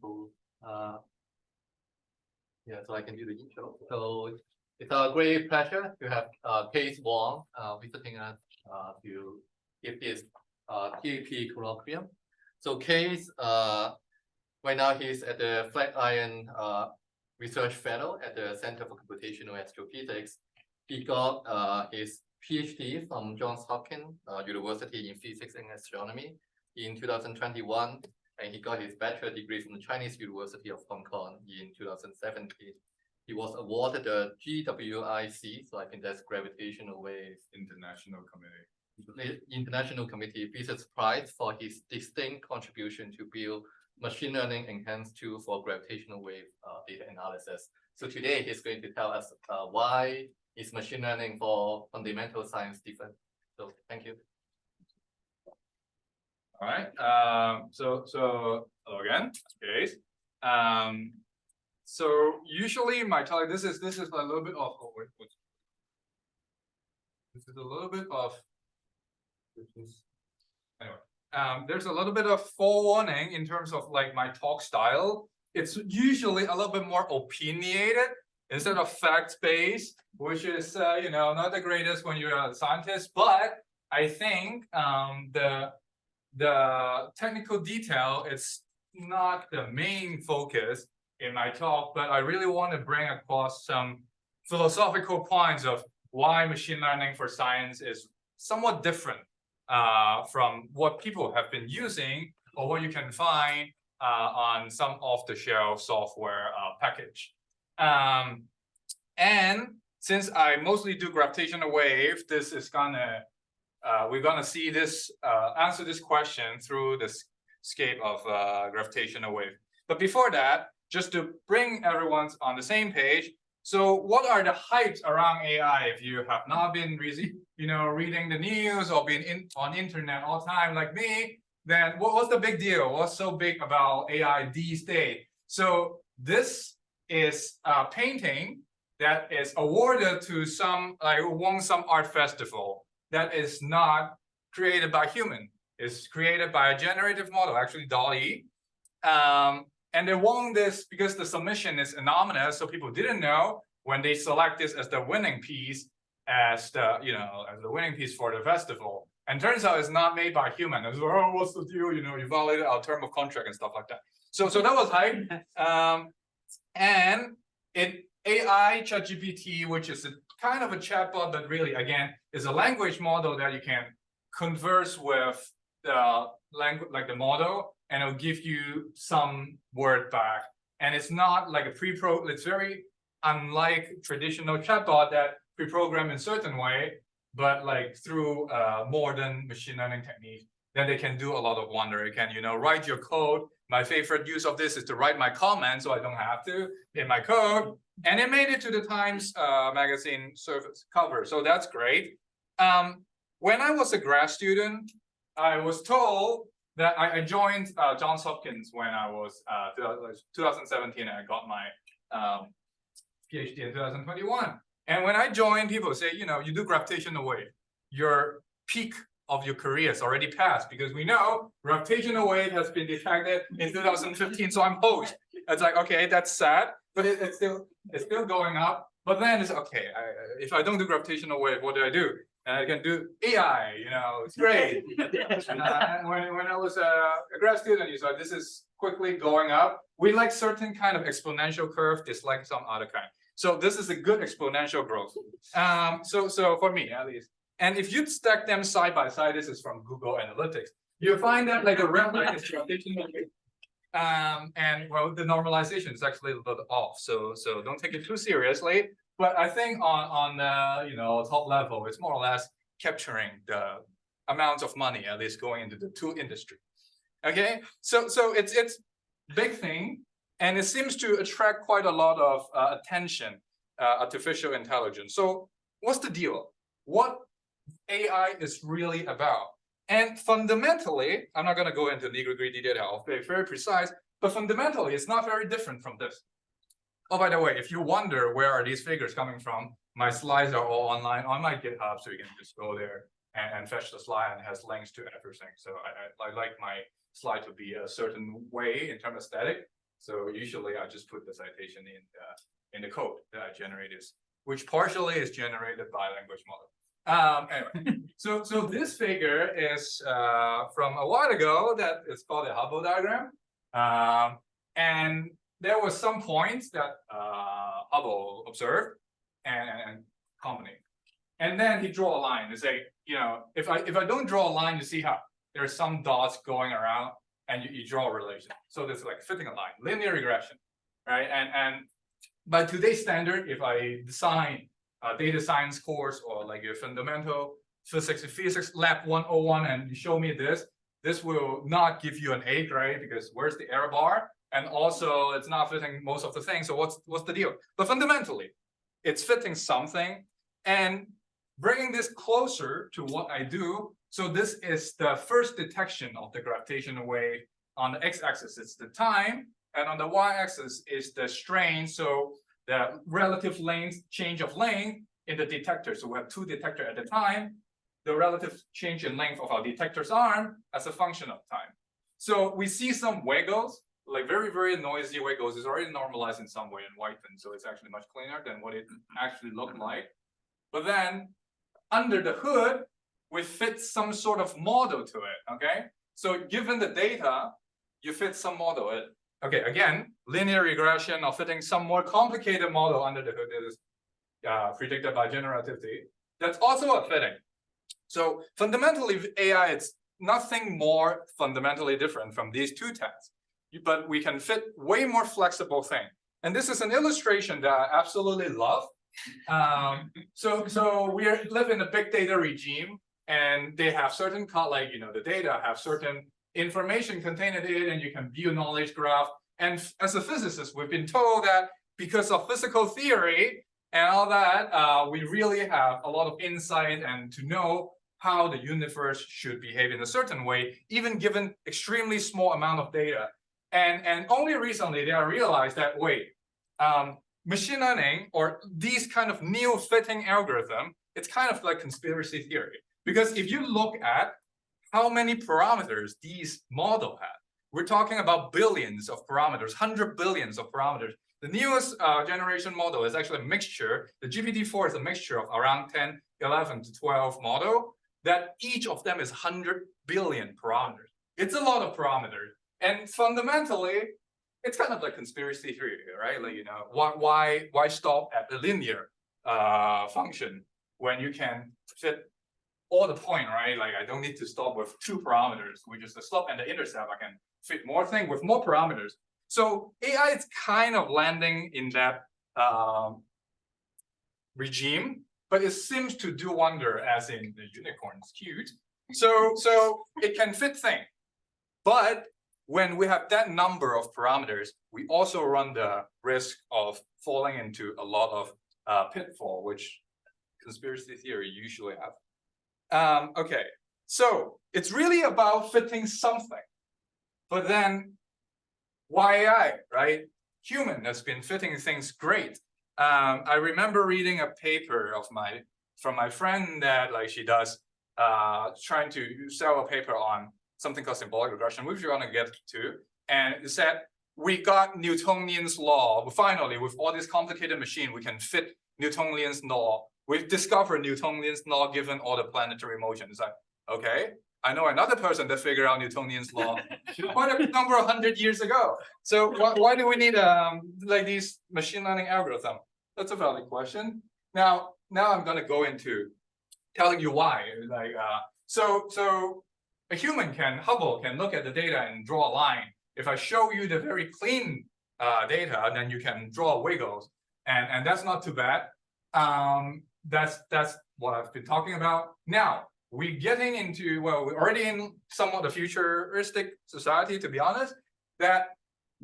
Cool. Yeah, so I can do the intro. So it's a great pleasure to have Kaze Wong visiting us to give this PhD colloquium. So Kaze, right now he's at the Flatiron Research Fellow at the Center for Computational Astrophysics. He got his Ph.D. from Johns Hopkins University in Physics and Astronomy in 2021. And he got his bachelor degree from the Chinese University of Hong Kong in 2017. He was awarded the GWIC, so I think that's gravitational-wave International Committee Thesis Prize for his distinct contribution to build machine learning enhanced tool for gravitational-wave data analysis. So today he's going to tell us why is machine learning for fundamental science different. So thank you. All right. So hello again. Okay. So usually my talk, this is a little bit of this is a little bit of anyway. There's a little bit of forewarning in terms of like my talk style. It's usually a little bit more opinionated instead of fact-based, which is not the greatest when you're a scientist. But I think the technical detail is not the main focus in my talk, but I really want to bring across some philosophical points of why machine learning for science is somewhat different from what people have been using or what you can find on some off-the-shelf software package. And since I mostly do gravitational wave, this is gonna we're gonna see this answer this question through the scape of gravitational wave. But before that, just to bring everyone on the same page, so what are the hypes around AI? If you have not been reading the news or been on internet all time like me, then what's the big deal? What's so big about AI these days? So this is a painting that is awarded to some Wong some art festival that is not created by human. It's created by a generative model, actually DALL-E. And they won this because the submission is anonymous, so people didn't know when they select this as the winning piece, as the winning piece for the festival. And turns out it's not made by human. It's like, oh, what's the deal? You violated our term of contract and stuff like that. So that was hype. And AI ChatGPT, which is a kind of a chatbot that really, again, is a language model that you can converse with the language, like the model, and it'll give you some word back. And it's not like a it's very unlike traditional chatbot that pre-programmed in certain way, but like through modern machine learning techniques, then they can do a lot of wonder. You can, write your code. My favorite use of this is to write my comment so I don't have to in my code. And it made it to the Times magazine service cover. So that's great. When I was a grad student, I was told that I joined Johns Hopkins when I was 2017, and I got my PhD in 2021. And when I joined, people say, you do gravitational wave. Your peak of your career is already passed because we know gravitational wave has been detected in 2015. So I'm post. It's like, okay, that's sad, but it's still going up. But then it's okay. If I don't do gravitational wave, what do I do? And I can do AI. It's great. And when I was a grad student, you saw this is quickly going up. We like certain kind of exponential curve, dislike some other kind. So this is a good exponential growth. So for me at least. And if you stack them side by side, this is from Google Analytics, you'll find that like a red line is gravitational wave. And well, the normalization is actually a little off. So don't take it too seriously. But I think on the top level, it's more or less capturing the amounts of money at least going into the tool industry. Okay, so it's big thing, and it seems to attract quite a lot of attention, artificial intelligence. So what's the deal? What AI is really about? And fundamentally, I'm not going to go into nitty-gritty detail. I'll be very precise, but fundamentally, it's not very different from this. Oh, by the way, if you wonder where are these figures coming from, my slides are all online on my GitHub, so you can just go there and fetch the slide and has links to everything. So I like my slide to be a certain way in terms of aesthetic. So usually I just put the citation in the code that I generated, which partially is generated by language model. Anyway, so this figure is from a while ago that is called a Hubble diagram. And there was some points that Hubble observed and company. And then he draw a line to say, if I don't draw a line, you see how there's some dots going around and you draw a relation. So there's like fitting a line, linear regression, right? And by today's standard, if I design a data science course or like your fundamental physics lab 101 and you show me this will not give you an 8, right? Because where's the error bar? And also it's not fitting most of the things. So what's the deal? But fundamentally, it's fitting something and bringing this closer to what I do. So this is the first detection of the gravitational wave. On the x-axis, it's the time, and on the y-axis is the strain. So the relative length, change of length in the detector. So we have 2 detectors at a time. The relative change in length of our detector's arm as a function of time. So we see some wiggles, like very, very noisy wiggles. It's already normalized in some way in Whiten, so it's actually much cleaner than what it actually looked like. But then under the hood, we fit some sort of model to it, okay? So given the data, you fit some model. Okay, again, linear regression or fitting some more complicated model under the hood that is predicted by generativity. That's also a fitting. So fundamentally, with AI, it's nothing more fundamentally different from these 2 tests, but we can fit way more flexible thing. And this is an illustration that I absolutely love. So we live in a big data regime, and they have certain, like, the data have certain information contained in it, and you can view knowledge graph. And as a physicist, we've been told that because of physical theory and all that, we really have a lot of insight and to know how the universe should behave in a certain way, even given extremely small amount of data. And only recently they realized that, wait, machine learning or these kind of new fitting algorithm, it's kind of like conspiracy theory. Because if you look at how many parameters these models have, we're talking about billions of parameters, 100 billions of parameters. The newest generation model is actually a mixture. The GPT-4 is a mixture of around 10, 11 to 12 model, that each of them is 100 billion parameters. It's a lot of parameters. And fundamentally, it's kind of like conspiracy theory, right? Like, why stop at the linear function when you can fit all the point, right? Like, I don't need to stop with 2 parameters, which is the slope and the intercept. I can fit more things with more parameters. So AI is kind of landing in that regime, but it seems to do wonder, as in the unicorn is cute. So it can fit things. But when we have that number of parameters, we also run the risk of falling into a lot of pitfall, which conspiracy theory usually have. Okay, so it's really about fitting something. But then why AI, right? Human has been fitting things great. I remember reading a paper from my friend that she does trying to sell a paper on something called symbolic regression, which we're gonna get to. And it said, we got Newtonian's law. Finally, with all this complicated machine, we can fit Newtonian's law. We've discovered Newtonian's law given all the planetary motion. It's like, okay, I know another person that figured out Newtonian's law quite a number of 100 years ago. So why do we need these machine learning algorithms? That's a valid question. Now I'm gonna go into telling you why. So a human Hubble can look at the data and draw a line. If I show you the very clean data, then you can draw wiggles, and that's not too bad. That's what I've been talking about. Now we're getting into, well, we're already in somewhat a futuristic society, to be honest. That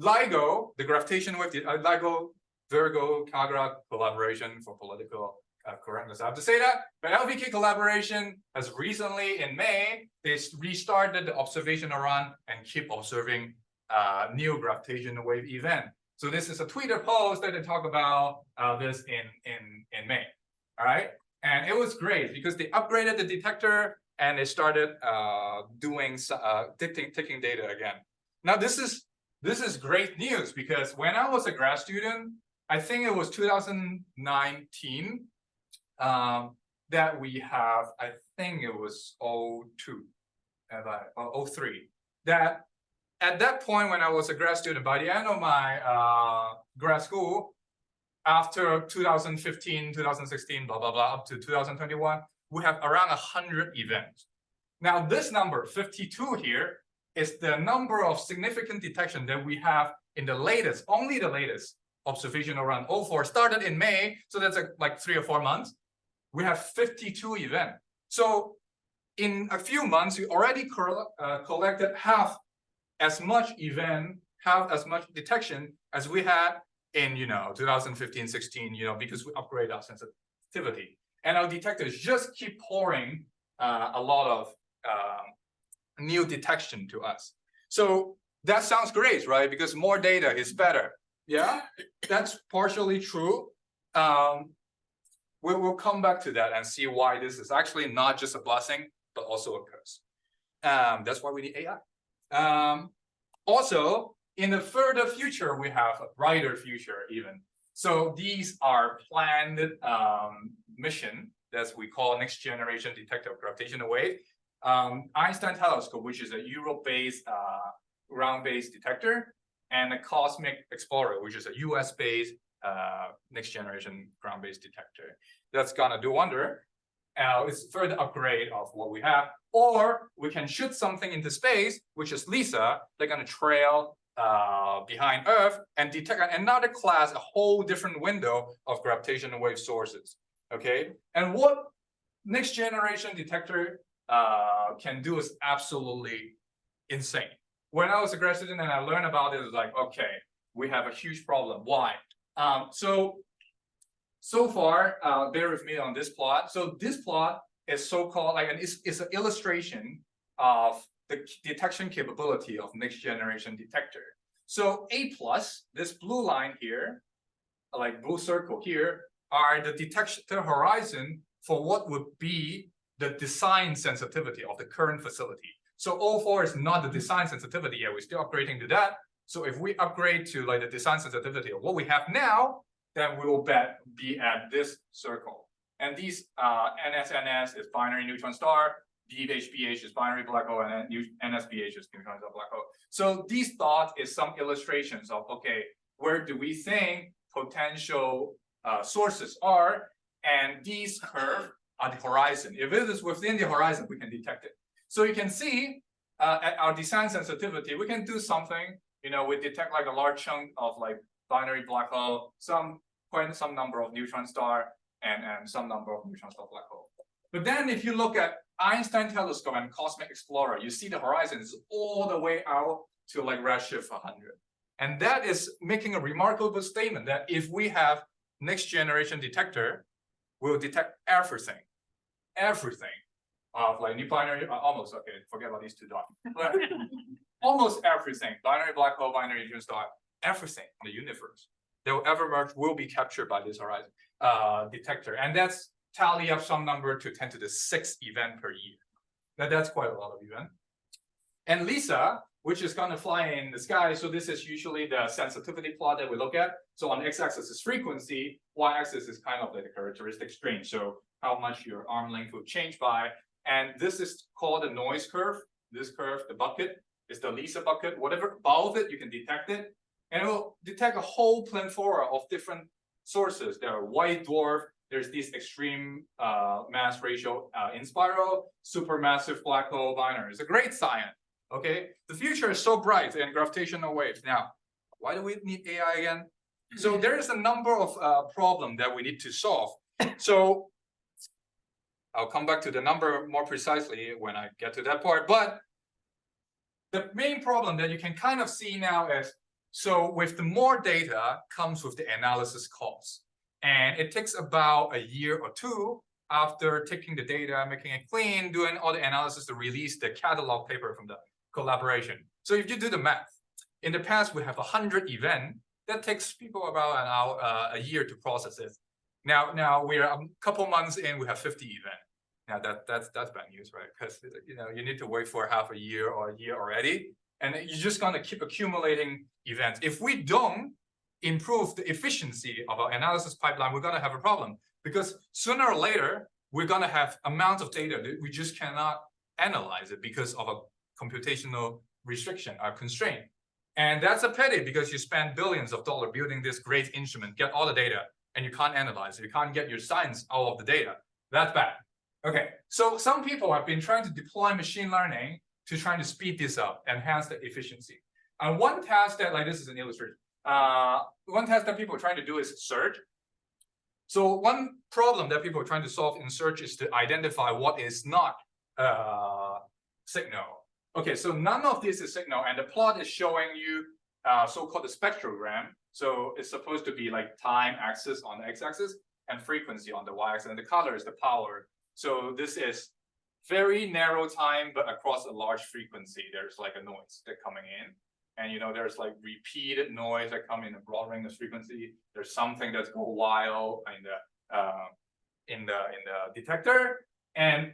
LIGO, the gravitational wave, LIGO Virgo Kagra collaboration for political correctness. I have to say that. But LVK collaboration has recently, in May, they restarted the observation run and keep observing new gravitational wave event. So this is a Twitter post that they talk about this in May. All right. And it was great because they upgraded the detector and they started taking data again. Now this is great news because when I was a grad student, I think it was 2019 that we have, I think it was 03, that at that point when I was a grad student, by the end of my grad school, after 2015, 2016, blah, blah, blah, up to 2021, we have around 100 events. Now this number, 52 here, is the number of significant detection that we have in the latest, only the latest observational run. 04 started in May, so that's like 3 or 4 months. We have 52 events. So in a few months, we already collected half as much detection as we had in 2015, 16, because we upgrade our sensitivity. And our detectors just keep pouring a lot of new detection to us. So that sounds great, right? Because more data is better. Yeah, that's partially true. We'll come back to that and see why this is actually not just a blessing, but also a curse. That's why we need AI. Also, in the further future, we have a brighter future even. So these are planned mission that we call next generation detector of gravitational wave. Einstein telescope, which is a Europe-based ground-based detector, and a Cosmic Explorer, which is a US-based next generation ground-based detector. That's gonna do wonder. It's further upgrade of what we have. Or we can shoot something into space, which is LISA. They're gonna trail behind Earth and detect another class, a whole different window of gravitational wave sources. Okay, and what next generation detector can do is absolutely insane. When I was a grad student and I learned about it, it was like, okay, we have a huge problem. Why? So far, bear with me on this plot. So this plot is so-called like it's an illustration of the detection capability of next generation detector. So A+, this blue line here, like blue circle here, are the detector horizon for what would be the design sensitivity of the current facility. So 04 is not the design sensitivity yet. We're still upgrading to that. So if we upgrade to like the design sensitivity of what we have now, then we will be at this circle. And these NSNS is binary neutron star, BH is binary black hole, and NSBH is neutron star black hole. So these thoughts is some illustrations of, okay, where do we think potential sources are? And these curves are the horizon. If it is within the horizon, we can detect it. So you can see at our design sensitivity, we can do something, we detect like a large chunk of like binary black hole, some number of neutron star, and some number of neutron star black hole. But then if you look at Einstein telescope and Cosmic Explorer, you see the horizon is all the way out to like redshift 100. And that is making a remarkable statement that if we have next generation detector, we'll detect everything of like new binary, almost, okay, forget about these two dots. Almost everything, binary black hole, binary neutron star, everything in the universe that will ever emerge will be captured by this horizon detector. And that's tally up some number to 10 to the 6th event per year. Now that's quite a lot of event. And LISA, which is going to fly in the sky. So this is usually the sensitivity plot that we look at. So on the x-axis is frequency, y-axis is kind of like the characteristic range. So how much your arm length will change by. And this is called the noise curve. This curve, the bucket, is the LISA bucket. Whatever above it, you can detect it. And it will detect a whole plethora of different sources. There are white dwarf, there's this extreme mass ratio in spiral, supermassive black hole binary. It's a great science, okay? The future is so bright in gravitational waves. Now, why do we need AI again? So there is a number of problems that we need to solve. So I'll come back to the number more precisely when I get to that part. But the main problem that you can kind of see now is, so with the more data comes with the analysis cost. And it takes about a year or two after taking the data, making it clean, doing all the analysis to release the catalog paper from the collaboration. So if you do the math, in the past, we have 100 events. That takes people about an hour, a year to process it. Now we are a couple months in, we have 50 events. Now that's bad news, right? Because you need to wait for half a year or a year already, and you're just gonna keep accumulating events. If we don't improve the efficiency of our analysis pipeline, we're gonna have a problem, because sooner or later we're gonna have amounts of data that we just cannot analyze it because of a computational restriction or constraint. And that's a pity, because you spend billions of dollars building this great instrument, get all the data, and you can't analyze it. You can't get your science out of the data. That's bad. Okay, so some people have been trying to deploy machine learning to try to speed this up, enhance the efficiency. And one task that, like this is an illustration, one task that people are trying to do is search. So one problem that people are trying to solve in search is to identify what is not signal. Okay, so none of this is signal, and the plot is showing you so-called the spectrogram. So it's supposed to be like time axis on the x-axis and frequency on the y-axis, and the color is the power. So this is very narrow time, but across a large frequency. There's like a noise that coming in, and there's like repeated noise that come in a broad range of frequency. There's something that's go wild in the detector, and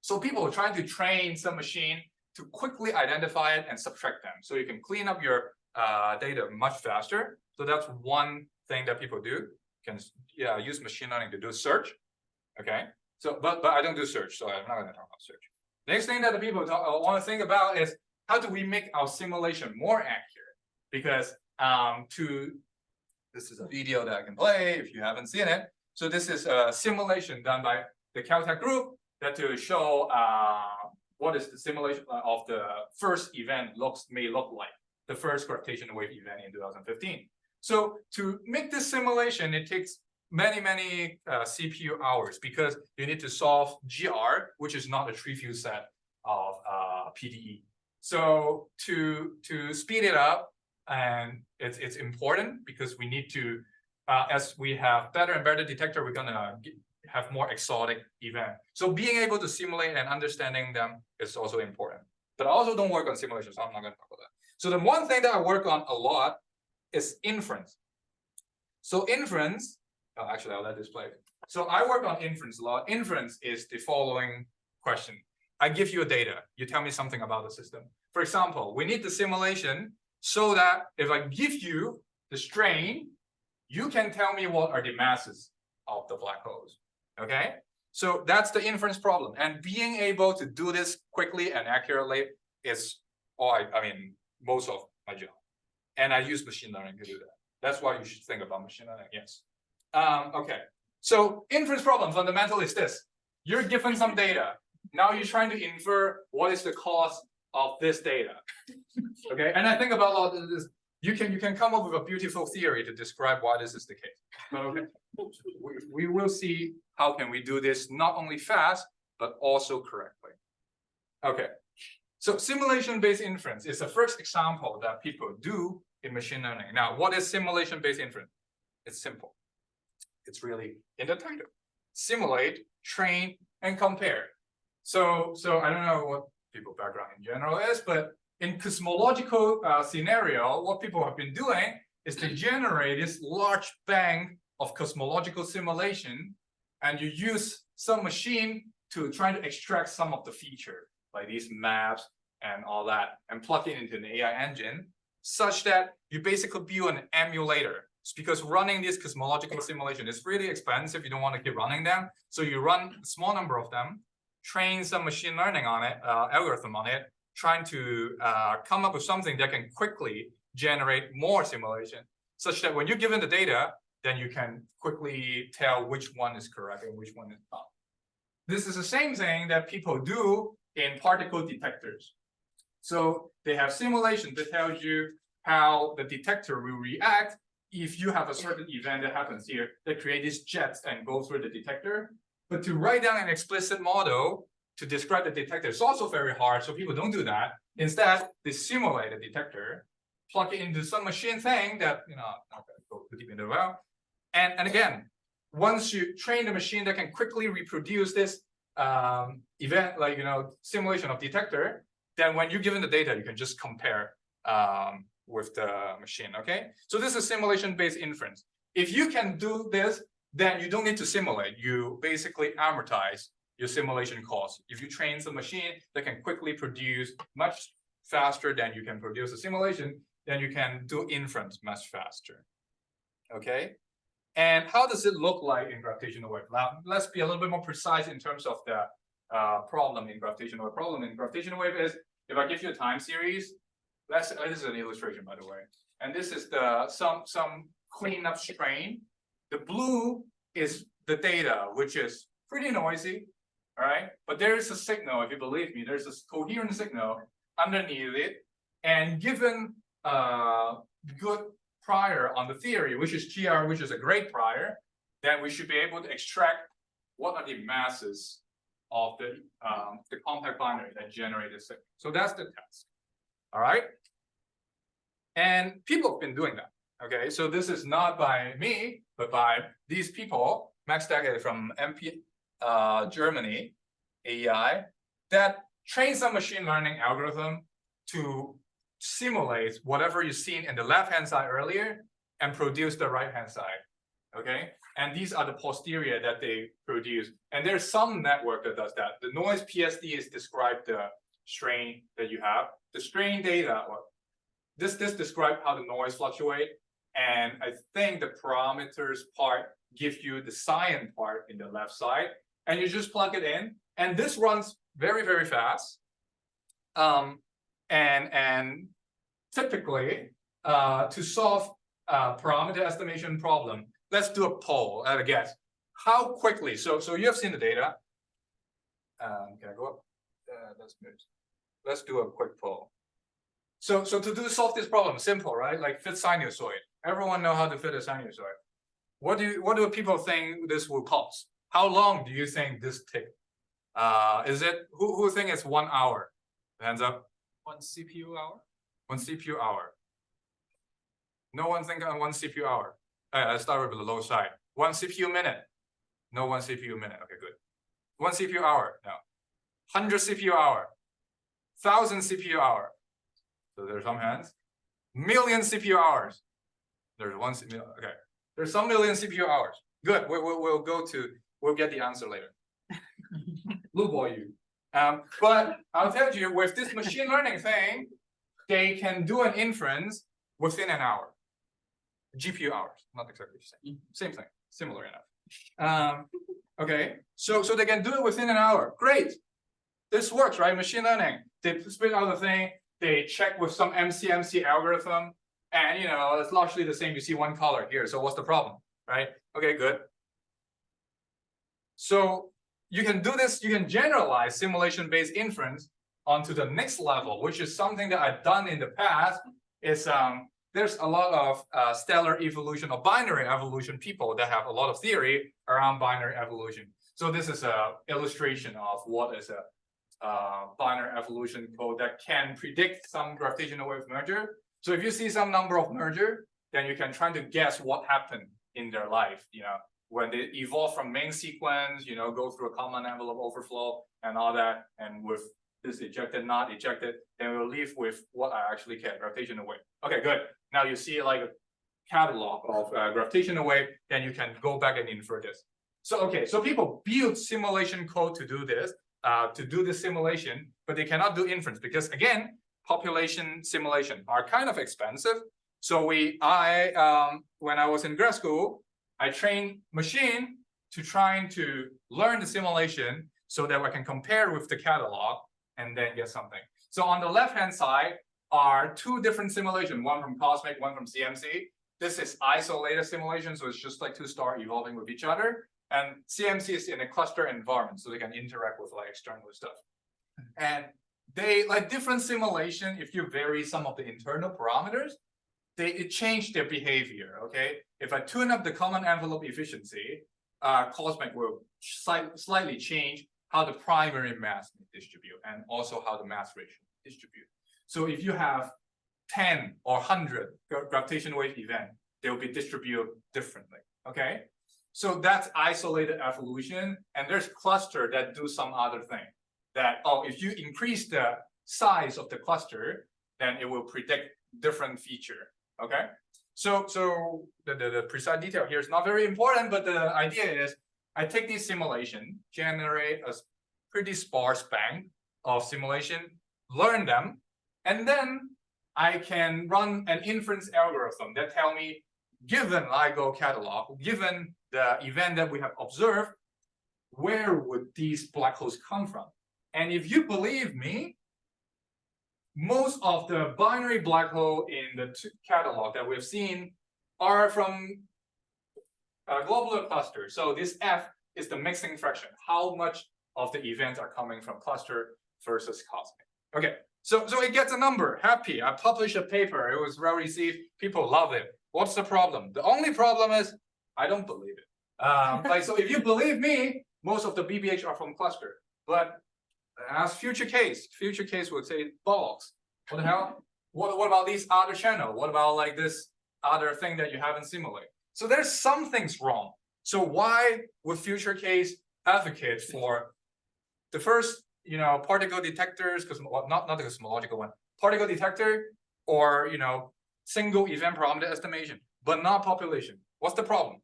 so people are trying to train some machine to quickly identify it and subtract them, so you can clean up your data much faster. So that's one thing that people do. Can use machine learning to do search. Okay. So, but I don't do search, so I'm not going to talk about search. Next thing that the people want to think about is, how do we make our simulation more accurate? Because this is a video that I can play if you haven't seen it. So this is a simulation done by the Caltech group that to show what is the simulation of the first event may look like, the first gravitational-wave event in 2015. So to make this simulation, it takes many CPU hours, because you need to solve GR, which is not a tree-view set of PDE. So to speed it up, and it's important because we need to, as we have better and better detector, we're gonna have more exotic event. So being able to simulate and understanding them is also important. But I also don't work on simulations, so I'm not gonna talk about that. So the one thing that I work on a lot is inference. So inference, actually, I'll let this play. So I work on inference a lot. Inference is the following question. I give you a data. You tell me something about the system. For example, we need the simulation so that if I give you the strain, you can tell me what are the masses of the black holes. Okay? So that's the inference problem. And being able to do this quickly and accurately is most of my job. And I use machine learning to do that. That's why you should think about machine learning. Yes. Okay, so inference problem fundamentally is this. You're given some data. Now you're trying to infer what is the cause of this data. Okay, and I think about all this. You can come up with a beautiful theory to describe why this is the case. Okay, we will see how can we do this not only fast, but also correctly. Okay, so simulation-based inference is the first example that people do in machine learning. Now, what is simulation-based inference? It's simple. It's really in the title. Simulate, train, and compare. So I don't know what people's background in general is, but in cosmological scenario, what people have been doing is to generate this large bank of cosmological simulation, and you use some machine to try to extract some of the feature, like these maps and all that, and plug it into an AI engine, such that you basically build an emulator. It's because running this cosmological simulation is really expensive. You don't want to keep running them. So you run a small number of them, train some machine learning on it, algorithm on it, trying to come up with something that can quickly generate more simulation, such that when you're given the data, then you can quickly tell which one is correct and which one is not. This is the same thing that people do in particle detectors. So they have simulation that tells you how the detector will react if you have a certain event that happens here that create these jets and go through the detector. But to write down an explicit model to describe the detector is also very hard, so people don't do that. Instead, they simulate a detector, plug it into some machine thing that, not gonna go too deep into well. And again, once you train the machine that can quickly reproduce this event, like, simulation of detector, then when you're given the data, you can just compare with the machine, okay? So this is simulation-based inference. If you can do this, then you don't need to simulate. You basically amortize your simulation costs. If you train some machine that can quickly produce much faster than you can produce a simulation, then you can do inference much faster. Okay? And how does it look like in gravitational wave? Now, let's be a little bit more precise in terms of the problem in gravitational wave. Problem in gravitational wave is if I give you a time series, this is an illustration, by the way, and this is the some cleanup strain. The blue is the data, which is pretty noisy, all right? But there is a signal, if you believe me, there's a coherent signal underneath it, and given good prior on the theory, which is GR, which is a great prior, then we should be able to extract what are the masses of the compact binary that generate this signal. So that's the task. All right. And people have been doing that. Okay. So this is not by me, but by these people, Max Decker from MP Germany, AEI, that train some machine learning algorithm to simulate whatever you've seen in the left-hand side earlier and produce the right-hand side. Okay. And these are the posterior that they produce. And there's some network that does that. The noise Ph.D. is described the strain that you have. The strain data, or this describes how the noise fluctuate. And I think the parameters part gives you the science part in the left side. And you just plug it in. And this runs very, very fast. And typically, to solve parameter estimation problem, let's do a poll at a guess. How quickly? So you have seen the data. Can I go up? That's good. Let's do a quick poll. So to solve this problem, simple, right? Like fit sinusoid. Everyone know how to fit a sinusoid. What do people think this will cost? How long do you think this take? Is it who think it's 1 hour? Hands up. 1 CPU hour? 1 CPU hour. No one think on 1 CPU hour. I start with the low side. 1 CPU minute. No 1 CPU minute. Okay, good. 1 CPU hour. No. 100 CPU hour. 1,000 CPU hour. So there's some hands. Million CPU hours. There's one. Okay. There's some million CPU hours. Good. We'll get the answer later. Blue boy you. But I'll tell you, with this machine learning thing, they can do an inference within an hour. GPU hours, not exactly the same. Same thing, similar enough. Okay, so they can do it within an hour. Great. This works, right? Machine learning. They spit out the thing, they check with some MCMC algorithm, and it's largely the same. You see one color here. So what's the problem? Right? Okay, good. So you can do this, you can generalize simulation-based inference onto the next level, which is something that I've done in the past. Is there's a lot of stellar evolution or binary evolution people that have a lot of theory around binary evolution. So this is an illustration of what is a binary evolution code that can predict some gravitational wave merger. So if you see some number of merger, then you can try to guess what happened in their life, when they evolve from main sequence, go through a common envelope overflow and all that, and with this ejected, not ejected, then we'll leave with what I actually care, gravitational wave. Okay, good. Now you see like a catalog of gravitational wave, then you can go back and infer this. So, okay, so people build simulation code to do this simulation, but they cannot do inference because, again, population simulation are kind of expensive. So when I was in grad school, I trained machine to trying to learn the simulation so that I can compare with the catalog and then get something. So on the left-hand side are 2 different simulations, one from Cosmic, one from CMC. This is isolated simulation, so it's just like 2 stars evolving with each other. And CMC is in a cluster environment, so they can interact with like external stuff. And they like different simulation. If you vary some of the internal parameters, it changed their behavior. Okay, if I tune up the common envelope efficiency, Cosmic will slightly change how the primary mass distribute and also how the mass ratio distribute. So if you have 10 or 100 gravitational wave event, they will be distributed differently. Okay, so that's isolated evolution, and there's cluster that do some other thing. That if you increase the size of the cluster, then it will predict different feature. Okay, So the precise detail here is not very important, but the idea is I take this simulation, generate a pretty sparse bank of simulation, learn them, and then I can run an inference algorithm that tell me, given LIGO catalog, given the event that we have observed, where would these black holes come from? And if you believe me, most of the binary black hole in the catalog that we've seen are from globular clusters. So this F is the mixing fraction. How much of the events are coming from cluster versus cosmic? Okay, so it gets a number. Happy. I published a paper. It was well received. People love it. What's the problem? The only problem is I don't believe it. So if you believe me, most of the BBH are from cluster. But as future case would say bollocks. What the hell? What about these other channel? What about like this other thing that you haven't simulated? So there's some things wrong. So why would future case advocate for the first, particle detectors, because not the cosmological one, particle detector, or single event parameter estimation, but not population? What's the problem?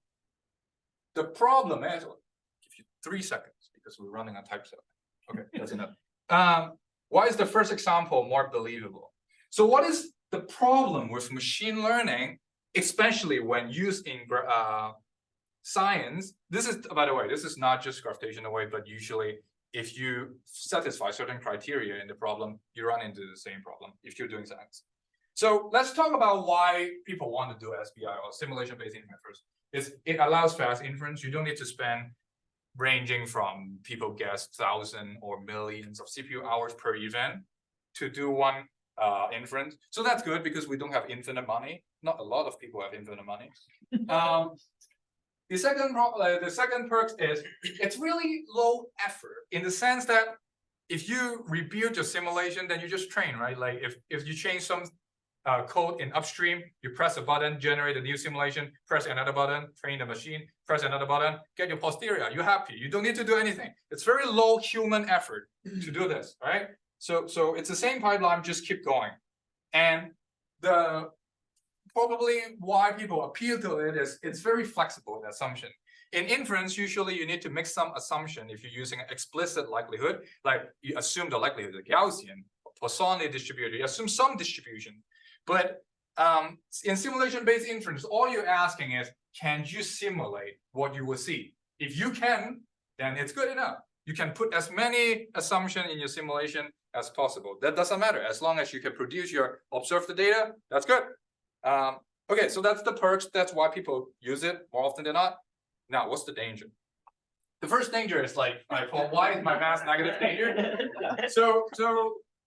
The problem is, I'll give you 3 seconds because we're running on type 7. Okay, that's enough. Why is the first example more believable? So what is the problem with machine learning, especially when used in science? This is, by the way, this is not just gravitational wave, but usually if you satisfy certain criteria in the problem, you run into the same problem if you're doing science. So let's talk about why people want to do SBI or simulation-based inference first. It allows fast inference. You don't need to spend ranging from, people guess, 1,000 or millions of CPU hours per event to do one inference. So that's good because we don't have infinite money. Not a lot of people have infinite money. The second perk is it's really low effort in the sense that if you rebuild your simulation, then you just train, right? Like if you change some code in upstream, you press a button, generate a new simulation, press another button, train the machine, press another button, get your posterior, you're happy. You don't need to do anything. It's very low human effort to do this, right? So it's the same pipeline, just keep going. And probably why people appeal to it is it's very flexible in assumption. In inference, usually you need to make some assumption if you're using an explicit likelihood, like you assume the likelihood is Gaussian, Poissonly distributed, you assume some distribution. But in simulation-based inference, all you're asking is, can you simulate what you will see? If you can, then it's good enough. You can put as many assumptions in your simulation as possible. That doesn't matter. As long as you can produce your observed data, that's good. Okay, so that's the perks. That's why people use it more often than not. Now, what's the danger? The first danger is like, why is my mass negative danger? So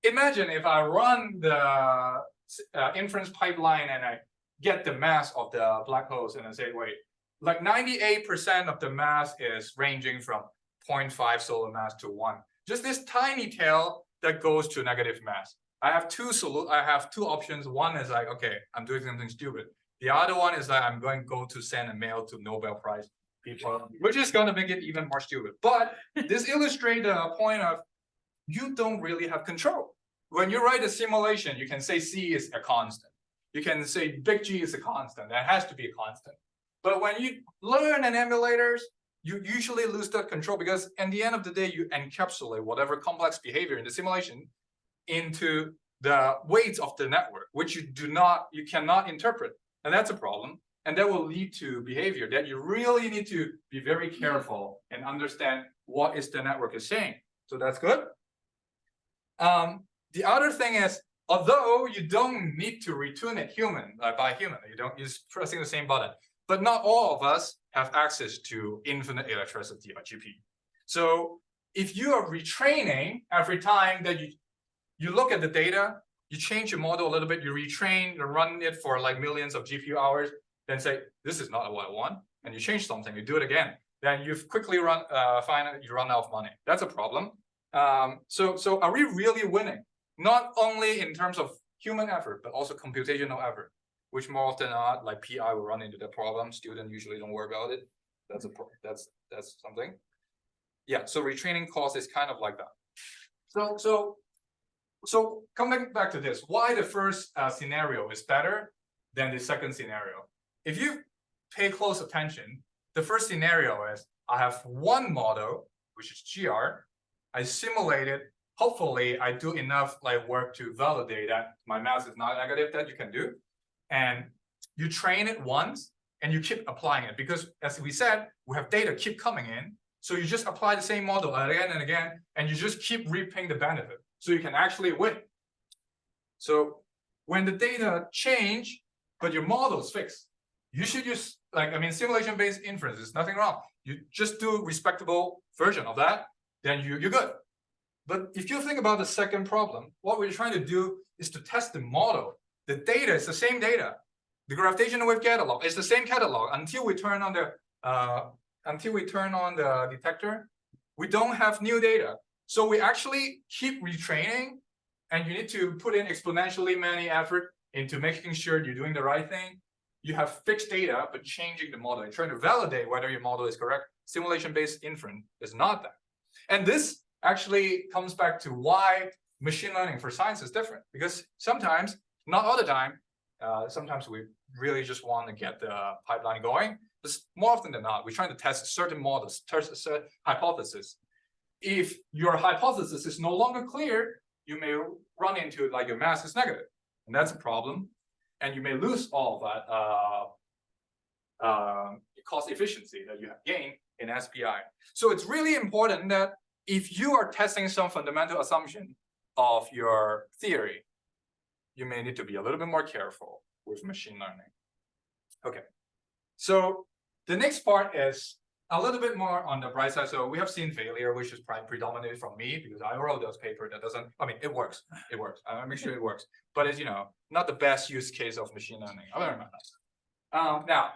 imagine if I run the inference pipeline and I get the mass of the black holes and I say, wait, like 98% of the mass is ranging from 0.5 solar mass to 1. Just this tiny tail that goes to negative mass. I have two options. One is like, okay, I'm doing something stupid. The other one is that I'm going to go to send a mail to Nobel Prize people, which is going to make it even more stupid. But this illustrates the point of you don't really have control. When you write a simulation, you can say C is a constant. You can say big G is a constant. That has to be a constant. But when you learn in emulators, you usually lose that control because at the end of the day, you encapsulate whatever complex behavior in the simulation into the weights of the network, which you cannot interpret. And that's a problem. And that will lead to behavior that you really need to be very careful and understand what is the network is saying. So that's good. The other thing is, although you don't need to retune it by human, you don't use pressing the same button, but not all of us have access to infinite electricity or GPU. So if you are retraining every time that you look at the data, you change your model a little bit, you retrain, you run it for like millions of GPU hours, then say, this is not what I want, and you change something, you do it again, then you've quickly you run out of money. That's a problem. So are we really winning? Not only in terms of human effort, but also computational effort, which more often than not, like PI will run into the problem. Students usually don't worry about it. That's something. Yeah. So retraining cost is kind of like that. So coming back to this, why the first scenario is better? than the second scenario. If you pay close attention, the first scenario is I have one model, which is GR. I simulate it. Hopefully, I do enough like work to validate that my mass is not negative that you can do. And you train it once and you keep applying it because as we said, we have data keep coming in. So you just apply the same model again and again, and you just keep reaping the benefit. So you can actually win. So when the data change, but your model is fixed, you should use simulation-based inference. There's nothing wrong. You just do a respectable version of that, then you're good. But if you think about the second problem, what we're trying to do is to test the model. The data is the same data. The gravitational wave catalog is the same catalog until we turn on the detector. We don't have new data. So we actually keep retraining, and you need to put in exponentially many effort into making sure you're doing the right thing. You have fixed data, but changing the model and trying to validate whether your model is correct. Simulation-based inference is not that. And this actually comes back to why machine learning for science is different. Because sometimes, not all the time, sometimes we really just want to get the pipeline going. But more often than not, we're trying to test certain models, test a certain hypothesis. If your hypothesis is no longer clear, you may run into like your mass is negative. And that's a problem. And you may lose all of that cost efficiency that you have gained in SPI. So it's really important that if you are testing some fundamental assumption of your theory, you may need to be a little bit more careful with machine learning. Okay, so the next part is a little bit more on the bright side. So we have seen failure, which is predominantly from me because I wrote those paper that doesn't, it works. It works. I make sure it works. But it's, not the best use case of machine learning. I'll learn about that. Now,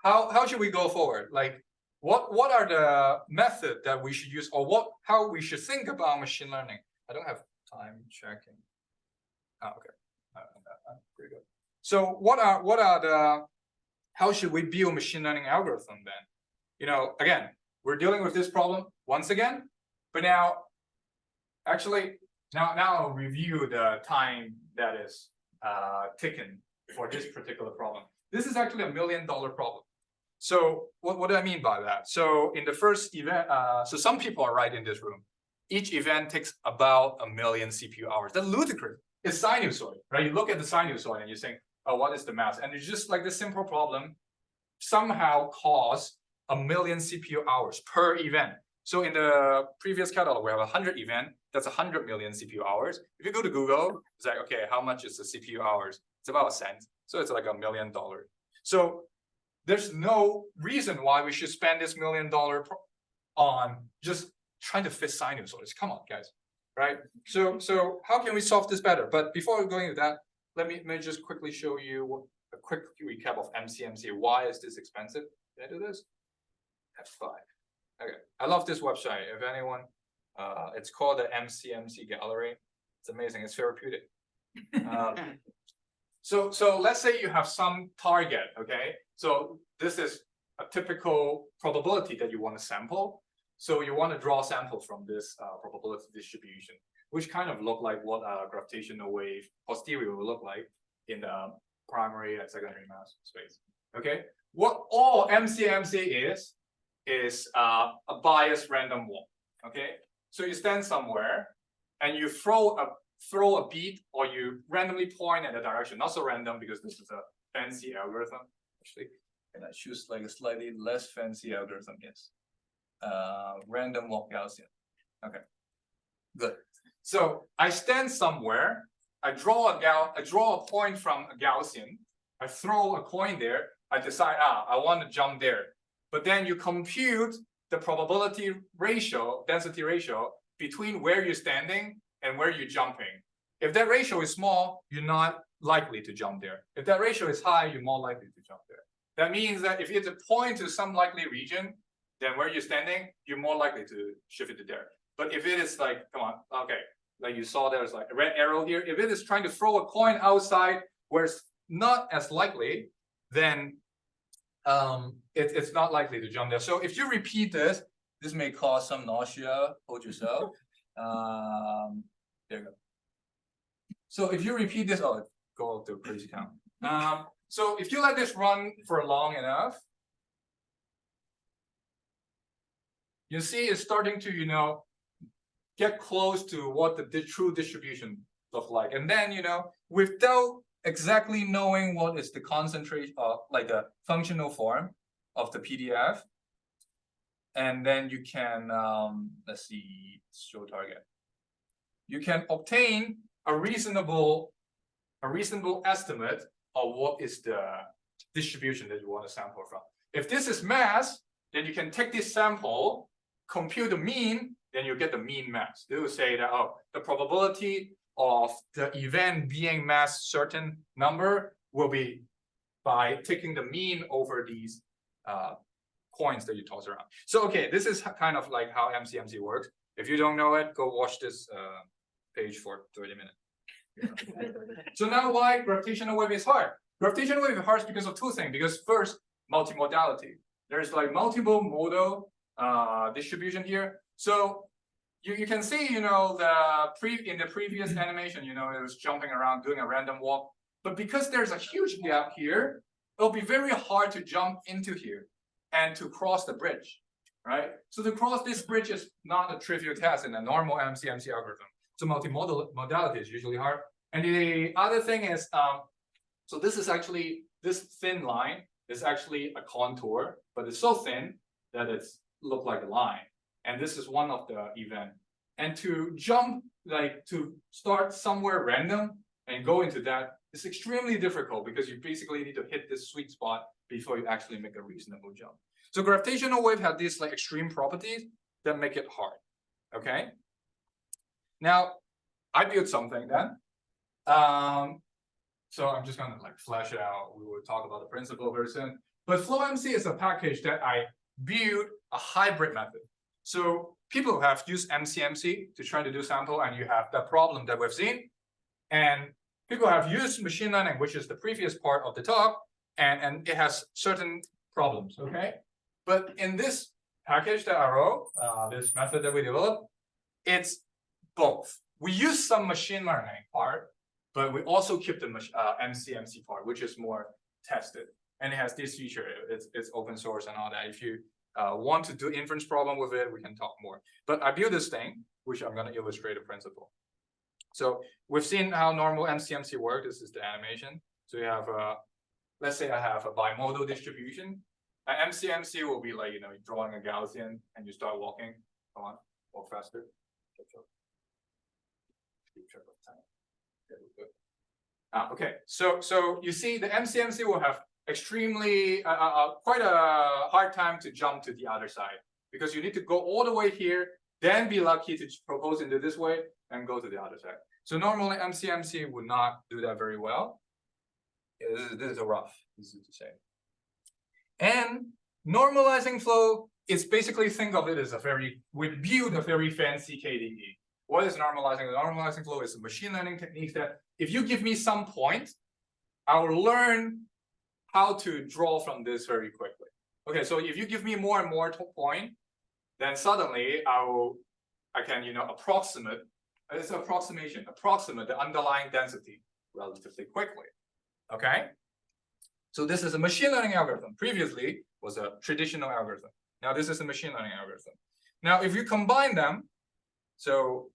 how should we go forward? Like, what are the methods that we should use, or how we should think about machine learning? I don't have time checking. Oh, okay. Pretty good. So how should we build machine learning algorithm then? Again, we're dealing with this problem once again, but now I'll review the time that is taken for this particular problem. This is actually $1 million problem. So what do I mean by that? So in the first event, so some people are right in this room. Each event takes about 1 million CPU hours. That's ludicrous. It's sinusoid, right? You look at the sinusoid and you think, oh, what is the mass? And it's just like this simple problem somehow costs 1 million CPU hours per event. So in the previous catalog, we have 100 event. That's 100 million CPU hours. If you go to Google, it's like, okay, how much is the CPU hours? It's about $0.01. So it's like $1 million. So there's no reason why we should spend this $1 million on just trying to fit sinusoids. Come on, guys, right? So how can we solve this better? But before going into that, let me just quickly show you a quick recap of MCMC. Why is this expensive? Can I do this? F5. Okay, I love this website. If anyone, it's called the MCMC Gallery. It's amazing. It's therapeutic. So let's say you have some target. Okay, so this is a typical probability that you want to sample. So you want to draw a sample from this probability distribution, which kind of look like what a gravitational wave posterior will look like in the primary and secondary mass space. Okay, what all MCMC is a biased random walk. Okay, so you stand somewhere and you throw a bead, or you randomly point in a direction. Not so random because this is a fancy algorithm actually, and I choose like a slightly less fancy algorithm. Yes, random walk Gaussian. Okay, good. So I stand somewhere. I draw a point from a Gaussian. I throw a coin there. I decide, I want to jump there. But then you compute the probability ratio, density ratio, between where you're standing and where you're jumping. If that ratio is small, you're not likely to jump there. If that ratio is high, you're more likely to jump there. That means that if it's a point to some likely region, then where you're standing, you're more likely to shift it to there. But if it is like, come on, okay, like you saw there's like a red arrow here. If it is trying to throw a coin outside where it's not as likely, then it's not likely to jump there. So if you repeat this may cause some nausea. Hold yourself. There you go. So if you repeat this, go to crazy town. So if you let this run for long enough, you see it's starting to, get close to what the true distribution look like. And then, without exactly knowing what is the concentration of like the functional form of the PDF, and then you can, let's see, show target. You can obtain a reasonable estimate of what is the distribution that you want to sample from. If this is mass, then you can take this sample, compute the mean, then you get the mean mass. They will say that, oh, the probability of the event being mass certain number will be by taking the mean over these coins that you toss around. So, okay, this is kind of like how MCMC works. If you don't know it, go watch this page for 30 minutes. So now why gravitational wave is hard? Gravitational wave is hard because of two things. Because first, multimodality. There's like multiple modal distribution here. So you can see, in the previous animation, it was jumping around, doing a random walk. But because there's a huge gap here, it'll be very hard to jump into here and to cross the bridge, right? So to cross this bridge is not a trivial task in a normal MCMC algorithm. So multimodality is usually hard. And the other thing is, so this is actually, this thin line is actually a contour, but it's so thin that it's look like a line. And this is one of the event. And to jump, like to start somewhere random and go into that is extremely difficult because you basically need to hit this sweet spot before you actually make a reasonable jump. So gravitational wave have these like extreme properties that make it hard. Okay. Now I built something then. So I'm just gonna like flesh it out. We will talk about the principle very soon. But FlowMC is a package that I built a hybrid method. So people have used MCMC to try to do sample, and you have the problem that we've seen. And people have used machine learning, which is the previous part of the talk, and it has certain problems, okay? But in this package that I wrote, this method that we developed, it's both. We use some machine learning part, but we also keep the MCMC part, which is more tested. And it has this feature, it's open source and all that. If you want to do inference problem with it, we can talk more. But I built this thing, which I'm going to illustrate a principle. So we've seen how normal MCMC works. This is the animation. So you have, let's say I have a bimodal distribution. An MCMC will be like, drawing a Gaussian and you start walking. Come on, walk faster. Keep track of time. Okay, so you see the MCMC will have extremely quite a hard time to jump to the other side because you need to go all the way here, then be lucky to propose into this way and go to the other side. So normally MCMC would not do that very well. Yeah, this is a rough, easy to say. And normalizing flow is basically, think of it as we build a very fancy KDE. What is normalizing? The normalizing flow is a machine learning technique that if you give me some point, I will learn how to draw from this very quickly. Okay, so if you give me more and more point, then suddenly I can approximate. It's an approximation, approximate the underlying density relatively quickly. Okay, so this is a machine learning algorithm. Previously was a traditional algorithm. Now this is a machine learning algorithm. Now if you combine them, so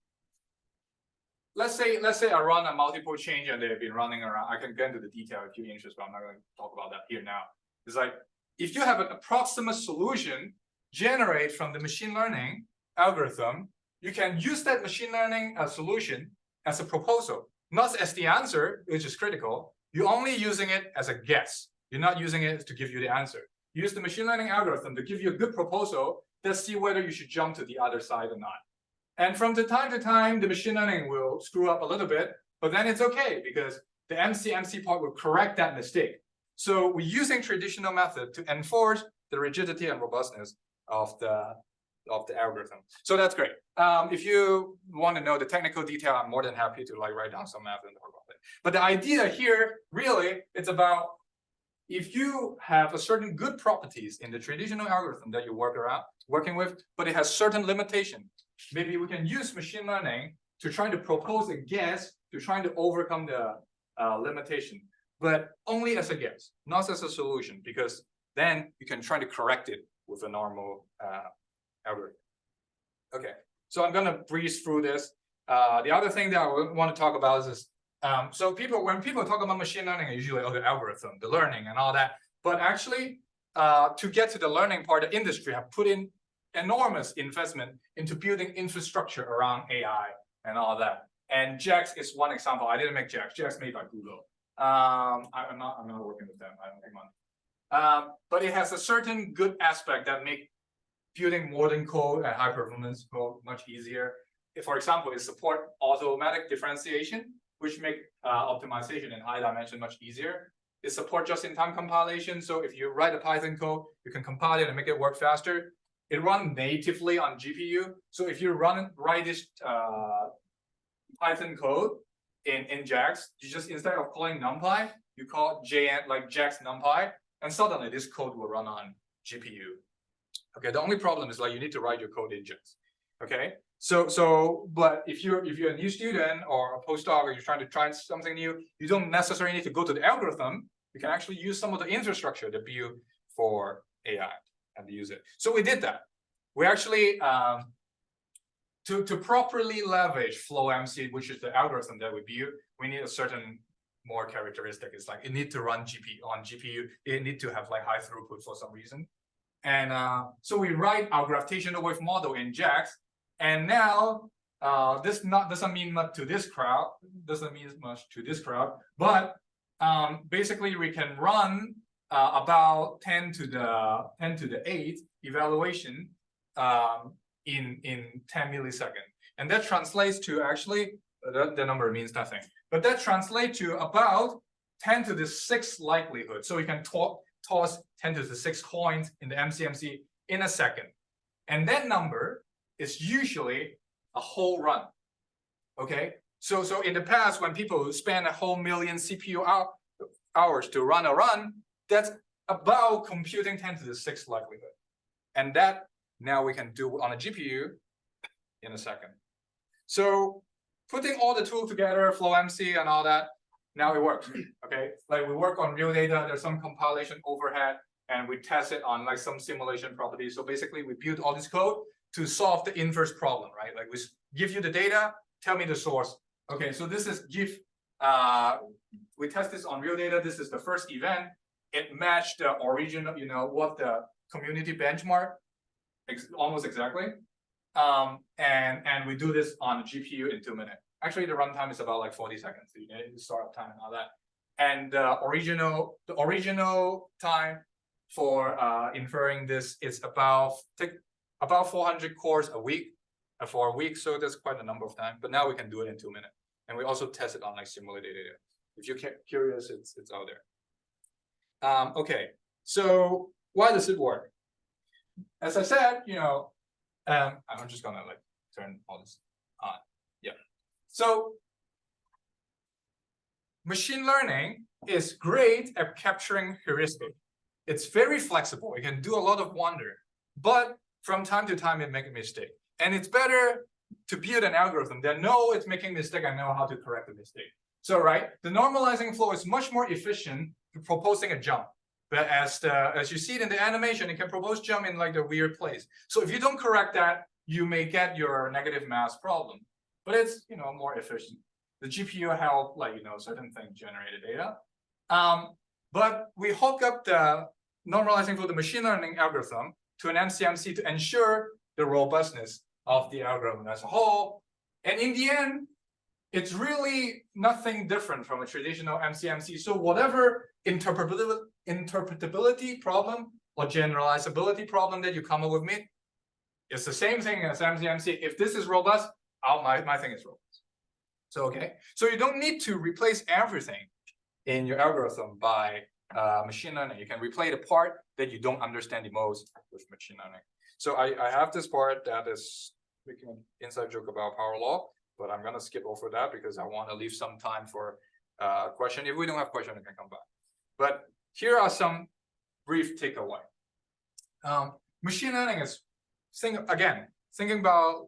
let's say I run a multiple change and they've been running around. I can get into the detail if you're interested, but I'm not going to talk about that here now. It's like if you have an approximate solution generated from the machine learning algorithm, you can use that machine learning solution as a proposal, not as the answer, which is critical. You're only using it as a guess. You're not using it to give you the answer. You use the machine learning algorithm to give you a good proposal to see whether you should jump to the other side or not. And from time to time, the machine learning will screw up a little bit, but then it's okay because the MCMC part will correct that mistake. So we're using traditional method to enforce the rigidity and robustness of the algorithm. So that's great. If you want to know the technical detail, I'm more than happy to write down some math and talk about it. But the idea here, really, it's about if you have a certain good properties in the traditional algorithm that you working with, but it has certain limitation. Maybe we can use machine learning to try to propose a guess to try to overcome the limitation. but only as a guess, not as a solution, because then you can try to correct it with a normal algorithm. Okay, so I'm gonna breeze through this. The other thing that I want to talk about is this. So when people talk about machine learning, usually the algorithm, the learning and all that, but actually to get to the learning part, the industry have put in enormous investment into building infrastructure around AI and all that. And GWIC is one example. I didn't make GWIC. GWIC is made by Google. I'm not working with them. I don't make money. But it has a certain good aspect that make building modern code and high performance code much easier. For example, it support automatic differentiation, which make optimization in high dimension much easier. It support just-in-time compilation. So if you write a Python code, you can compile it and make it work faster. It runs natively on GPU. So if you write this Python code in GWIC, you just, instead of calling NumPy, you call like GWIC NumPy, and suddenly this code will run on GPU. Okay, the only problem is like you need to write your code in GWIC. Okay, but if you're a new student or a postdoc, or you're trying to try something new, you don't necessarily need to go to the algorithm. You can actually use some of the infrastructure to build for AI and use it. So we did that. We actually to properly leverage FlowMC, which is the algorithm that we build, we need a certain more characteristic. It's like it needs to run on GPU. It needs to have like high throughput for some reason. And so we write our gravitational-wave model in GWIC. And now this doesn't mean much to this crowd. But basically we can run about 10 to the 8 evaluation in 10 milliseconds. And that translates to actually, the number means nothing, but that translates to about 10 to the 6 likelihood. So we can toss 10 to the 6 coins in the MCMC in a second. And that number is usually a whole run. Okay, so in the past, when people spend a whole million CPU hours to run a run, that's about computing 10 to the 6 likelihood. And that now we can do on a GPU in a second. So putting all the tools together, FlowMC and all that, now it works. Okay, like we work on real data, there's some compilation overhead, and we test it on like some simulation properties. So basically we build all this code to solve the inverse problem, right? Like we give you the data, tell me the source. Okay, so this is we test this on real data. This is the first event. It matched the original, what the community benchmark, almost exactly. And we do this on the GPU in 2 minutes. Actually, the runtime is about like 40 seconds. So you need the startup time and all that. And the original time for inferring this is about 400 cores a week for a week. So that's quite a number of time. But now we can do it in 2 minutes. And we also test it on like simulated data. If you're curious, it's out there. Okay, so why does it work? As I said, I'm just gonna like turn all this on. Yeah. So machine learning is great at capturing heuristic. It's very flexible. It can do a lot of wonder, but from time to time it makes a mistake. And it's better to build an algorithm that know it's making a mistake and know how to correct the mistake. So right, the normalizing flow is much more efficient to proposing a jump. But as you see it in the animation, it can propose jump in like a weird place. So if you don't correct that, you may get your negative mass problem. But it's more efficient. The GPU help certain things generated data. But we hook up the normalizing flow, the machine learning algorithm, to an MCMC to ensure the robustness of the algorithm as a whole. And in the end, it's really nothing different from a traditional MCMC. So whatever interpretability problem or generalizability problem that you come up with me, it's the same thing as MCMC. If this is robust, my thing is robust. So okay, so you don't need to replace everything in your algorithm by machine learning. You can replace the part that you don't understand the most with machine learning. So I have this part that is making an inside joke about power law, but I'm gonna skip over that because I want to leave some time for question. If we don't have question, I can come back. But here are some brief takeaway. Machine learning is thinking about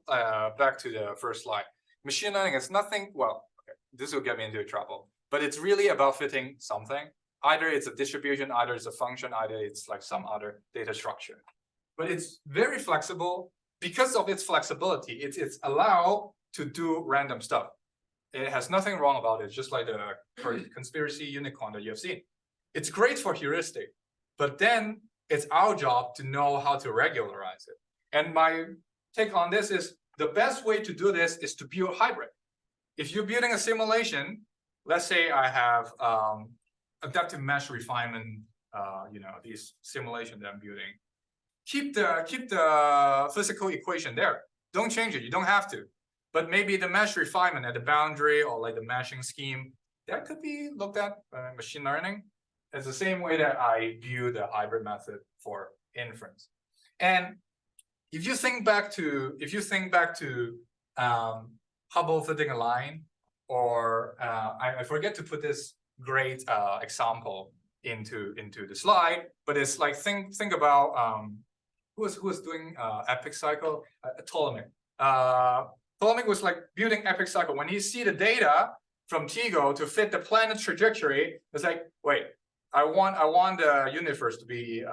back to the first slide. Machine learning is nothing. Well, okay, this will get me into trouble. but it's really about fitting something. Either it's a distribution, either it's a function, either it's like some other data structure. But it's very flexible. Because of its flexibility, it's allowed to do random stuff. It has nothing wrong about it, just like the conspiracy unicorn that you have seen. It's great for heuristic, but then it's our job to know how to regularize it. And my take on this is the best way to do this is to build hybrid. If you're building a simulation, let's say I have adaptive mesh refinement, these simulation that I'm building. Keep the physical equation there. Don't change it. You don't have to. But maybe the mesh refinement at the boundary or like the meshing scheme, that could be looked at by machine learning. It's the same way that I view the hybrid method for inference. And if you think back to Hubble fitting a line, or I forget to put this great example into the slide, but it's like think about who was doing epic cycle? Ptolemy. Ptolemy was like building epic cycle. When he see the data from Tycho to fit the planet's trajectory, it's like, wait, I want the universe to be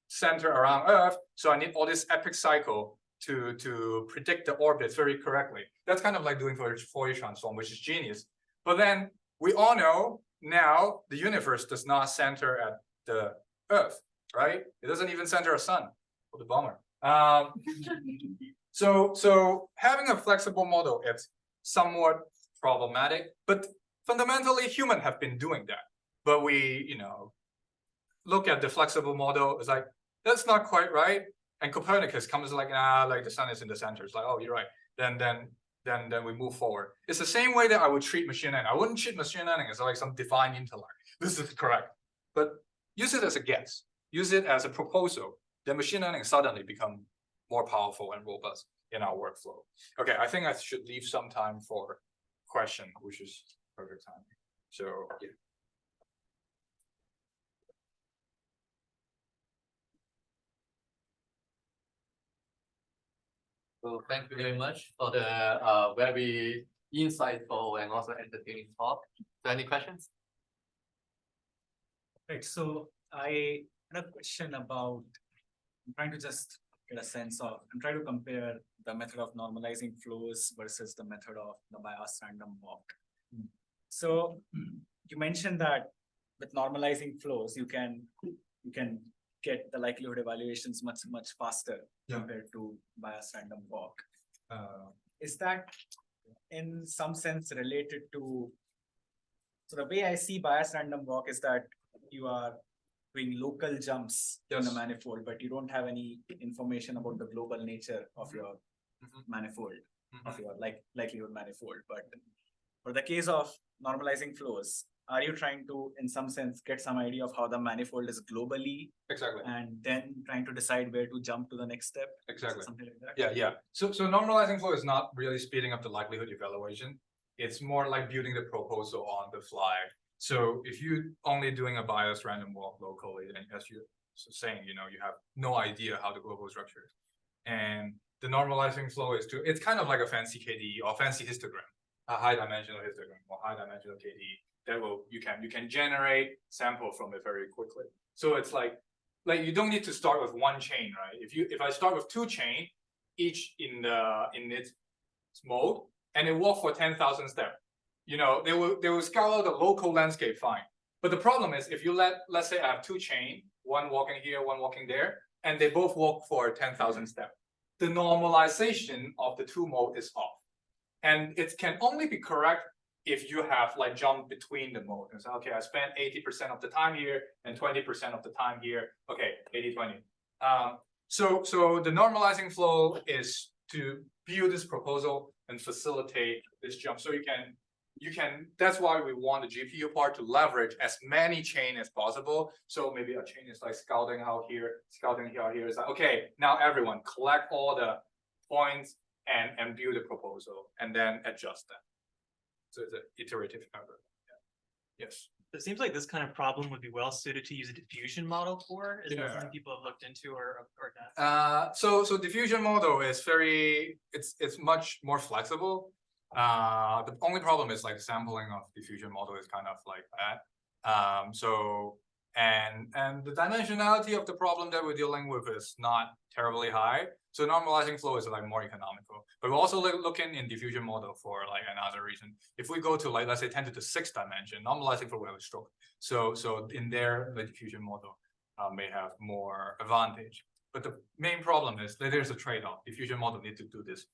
centered around Earth, so I need all this epic cycle to predict the orbit very correctly. That's kind of like doing Fourier transform, which is genius. But then we all know now the universe does not center at the Earth, right? It doesn't even center a sun. What a bummer. So having a flexible model, it's somewhat problematic, but fundamentally humans have been doing that. But we, look at the flexible model, it's like, that's not quite right. And Copernicus comes like, like the sun is in the center. It's like, oh, you're right. Then we move forward. It's the same way that I would treat machine learning. I wouldn't treat machine learning as like some divine intellect. This is correct. But use it as a guess. Use it as a proposal. Then machine learning suddenly become more powerful and robust in our workflow. Okay, I think I should leave some time for question, which is perfect time. So yeah. So thank you very much for the very insightful and also entertaining talk. So any questions? Right. So I had a question about, I'm trying to just get a sense of, I'm trying to compare the method of normalizing flows versus the method of the bias random walk. So you mentioned that with normalizing flows, you can get the likelihood evaluations much faster compared to bias random walk. Is that in some sense related to, so the way I see bias random walk is that you are doing local jumps in the manifold, but you don't have any information about the global nature of your manifold, of your likelihood manifold. But for the case of normalizing flows, are you trying to, in some sense, get some idea of how the manifold is globally? Exactly. And then trying to decide where to jump to the next step? Exactly. Something like that? Yeah. So normalizing flow is not really speeding up the likelihood evaluation. It's more like building the proposal on the fly. So if you're only doing a bias random walk locally, and as you're saying, you have no idea how the global structure is. And the normalizing flow is it's kind of like a fancy KDE or fancy histogram, a high dimensional histogram or high dimensional KDE. That you can generate sample from it very quickly. So it's like you don't need to start with one chain, right? If I start with two chain, each in its mode, and it walk for 10,000 steps, they will scour the local landscape fine. But the problem is if you let's say I have two chain, one walking here, one walking there, and they both walk for 10,000 steps, the normalization of the two mode is off, and it can only be correct if you have like jump between the mode and say, okay, I spent 80% of the time here and 20% of the time here. Okay, 80-20. So the normalizing flow is to build this proposal and facilitate this jump. So you can. That's why we want the GPU part to leverage as many chain as possible. So maybe a chain is like scouting out here, scouting out here. It's like, okay, now everyone collect all the points and build a proposal and then adjust them. So it's an iterative algorithm. Yeah. Yes. It seems like this kind of problem would be well suited to use a diffusion model for. Is that something people have looked into or not? So diffusion model is it's much more flexible. The only problem is like sampling of diffusion model is kind of like that. So and the dimensionality of the problem that we're dealing with is not terribly high. So normalizing flow is like more economical. But we're also looking in diffusion model for like another reason. If we go to like let's say 10 to the 6th dimension, normalizing flow will have a stroke. So in there, the diffusion model may have more advantage. But the main problem is that there's a trade-off. Diffusion model need to do this.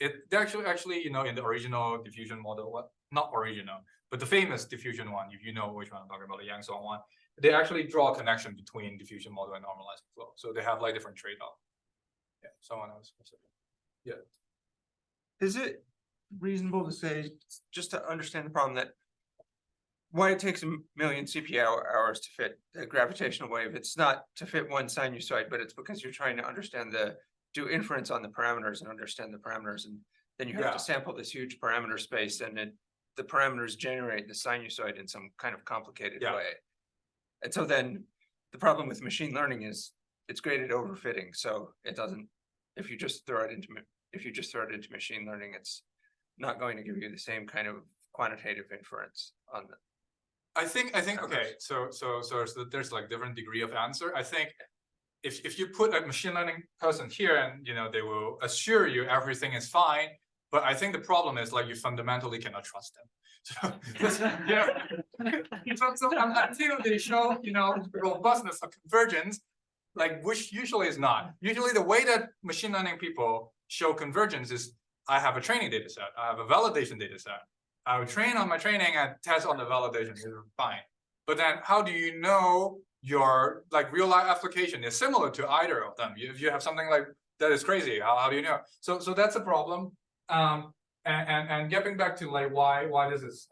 It actually, in the original diffusion model, not original, but the famous diffusion one, if you know which one I'm talking about, the Yang one, they actually draw a connection between diffusion model and normalizing flow. So they have like different trade-off. Yeah, someone else. Yeah. Is it reasonable to say, just to understand the problem, that why it takes a million CP hours to fit a gravitational wave? It's not to fit one sinusoid, but it's because you're trying to understand do inference on the parameters and understand the parameters, and then you have to sample this huge parameter space, and the parameters generate the sinusoid in some kind of complicated way. And so then the problem with machine learning is it's great at overfitting, so it doesn't. If you just throw it into machine learning, it's not going to give you the same kind of quantitative inference on the. I think okay. So there's like different degree of answer. I think if you put a machine learning person here and they will assure you everything is fine, but I think the problem is like you fundamentally cannot trust them. So until they show robustness of convergence, like which usually is not. Usually the way that machine learning people show convergence is I have a training data set, I have a validation data set. I will train on my training and test on the validation. It's fine. But then how do you know your like real life application is similar to either of them? If you have something like that is crazy, how do you know? So that's a problem. And getting back to like why this is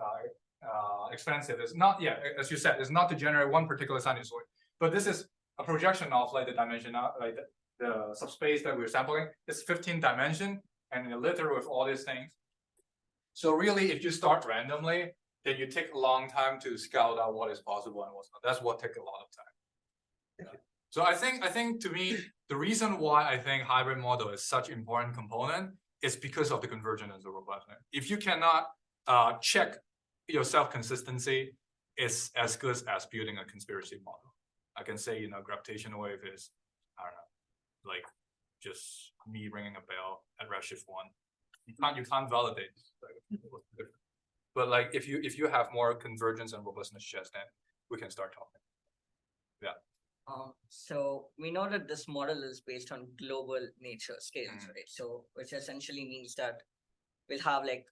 expensive is not, as you said, it's not to generate one particular sinusoid, but this is a projection of like the dimension, like the subspace that we're sampling. It's 15 dimension and literally with all these things. So really, if you start randomly, then you take a long time to scout out what is possible and what's not. That's what takes a lot of time. So I think to me, the reason why I think hybrid model is such an important component is because of the convergence and the robustness. If you cannot check your self-consistency, it's as good as building a conspiracy model. I can say, gravitational wave is, I don't know, like just me ringing a bell at redshift 1. You can't validate. But like if you have more convergence and robustness checks, then we can start talking. Yeah. So we know that this model is based on global nature scales, right? So which essentially means that we'll have like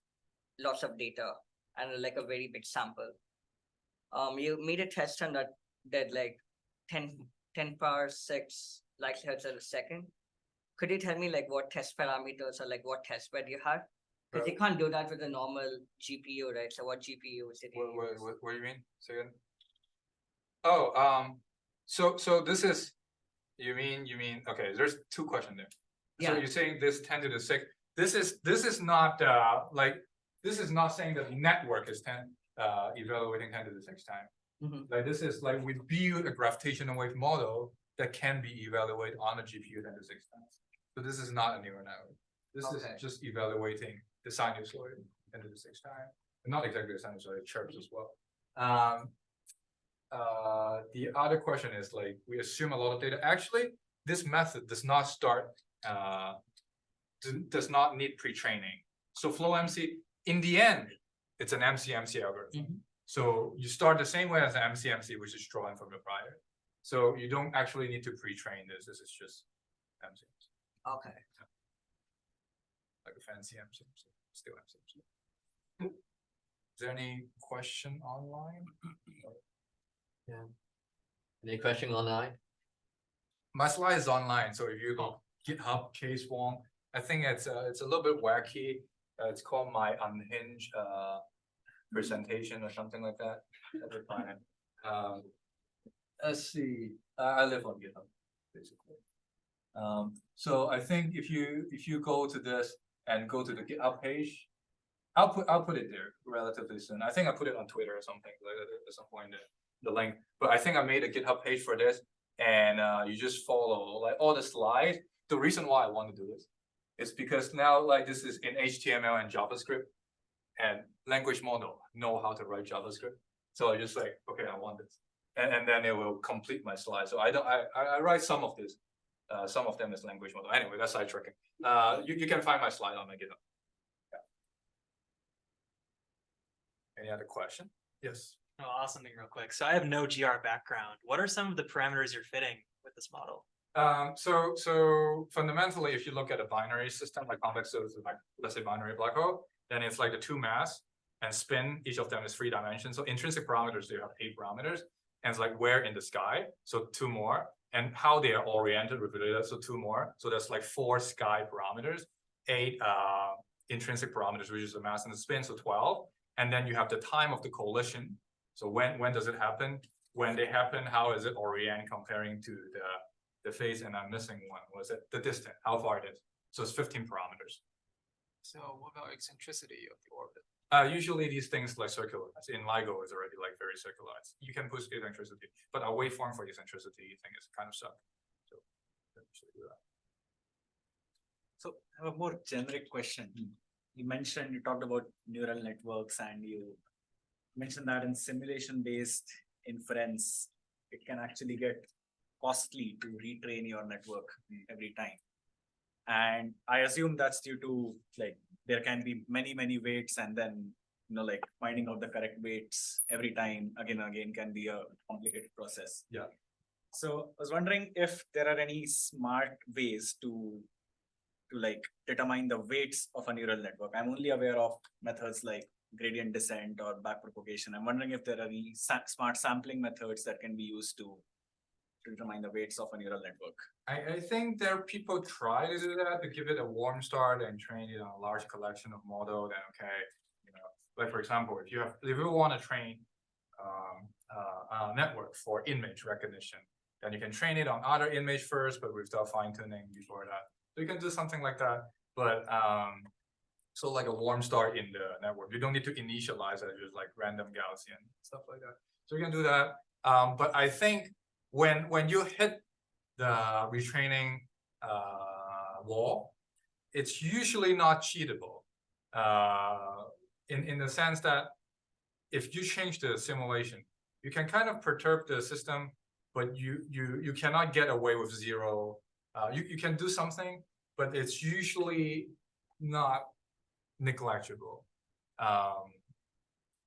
lots of data and like a very big sample. You made a test run that did like 10 power 6 likelihoods in a second. Could you tell me like what test parameters or like what test bed you had? Because you can't do that with a normal GPU, right? So what GPU is it? What do you mean? Say again. Oh, so this is, you mean okay? There's two questions there. Yeah. So you're saying this 10 to the 6. This is not this is not saying that the network is evaluating 10 to the 6 time. Like this is like we build a gravitational wave model that can be evaluated on a GPU 10 to 6 times. So this is not a neural network. This is just evaluating the sinusoid 10 to the 6 time. Not exactly the sinusoid, it chirps as well. The other question is like we assume a lot of data. Actually, this method does not start does not need pre-training. So FlowMC, in the end, it's an MC-MC algorithm. So you start the same way as an MC-MC, which is drawing from the prior. So you don't actually need to pre-train this. This is just MC-MC. Okay. Like a fancy MC-MC, still MC-MC. Is there any question online? Yeah. Any question online? My slide is online, so if you go GitHub Kaze Wong, I think it's a little bit wacky. It's called my unhinged presentation or something like that. Let's see. I live on GitHub, basically. So I think if you go to this and go to the GitHub page, I'll put it there relatively soon. I think I put it on Twitter or something like that at some point. The link, but I think I made a GitHub page for this, and you just follow like all the slides. The reason why I want to do this is because now like this is in HTML and JavaScript, and language model know how to write JavaScript. So I just like, okay, I want this. And then it will complete my slide. So I write some of this. Some of them is language model. Anyway, that's sidetracking. You can find my slide on my GitHub. Yeah. Any other question? Yes. Oh, I'll something real quick. So I have no GR background. What are some of the parameters you're fitting with this model? So fundamentally, if you look at a binary system like convex, so like let's say binary black hole, then it's like the two mass and spin. Each of them is 3 dimensions. So intrinsic parameters, you have 8 parameters, and it's like where in the sky. So 2 more, and how they are oriented with data. So 2 more. So that's like 4 sky parameters, 8 intrinsic parameters, which is the mass and the spin. So 12, and then you have the time of the collision. So when does it happen? When they happen, how is it orient comparing to the phase? And I'm missing one. Was it the distance? How far it is? So it's 15 parameters. So what about eccentricity of the orbit? Usually these things like circular. In LIGO is already like very circularized. You can push eccentricity, but a waveform for eccentricity thing is kind of suck. So do that. So I have a more generic question. You talked about neural networks, and you mentioned that in simulation-based inference, it can actually get costly to retrain your network every time. And I assume that's due to like there can be many weights, and then like finding out the correct weights every time again and again can be a complicated process. Yeah. So I was wondering if there are any smart ways to like determine the weights of a neural network. I'm only aware of methods like gradient descent or backpropagation. I'm wondering if there are any smart sampling methods that can be used to determine the weights of a neural network. I think there are people try to do that, to give it a warm start and train it on a large collection of model. Then okay, like for example, if you want to train a network for image recognition, then you can train it on other image first, but without fine tuning before that. So you can do something like that, but so like a warm start in the network. You don't need to initialize it just like random Gaussian stuff like that. So you can do that. But I think when you hit the retraining wall, it's usually not cheatable. In the sense that if you change the simulation, you can kind of perturb the system, but you cannot get away with zero. You can do something, but it's usually not negligible.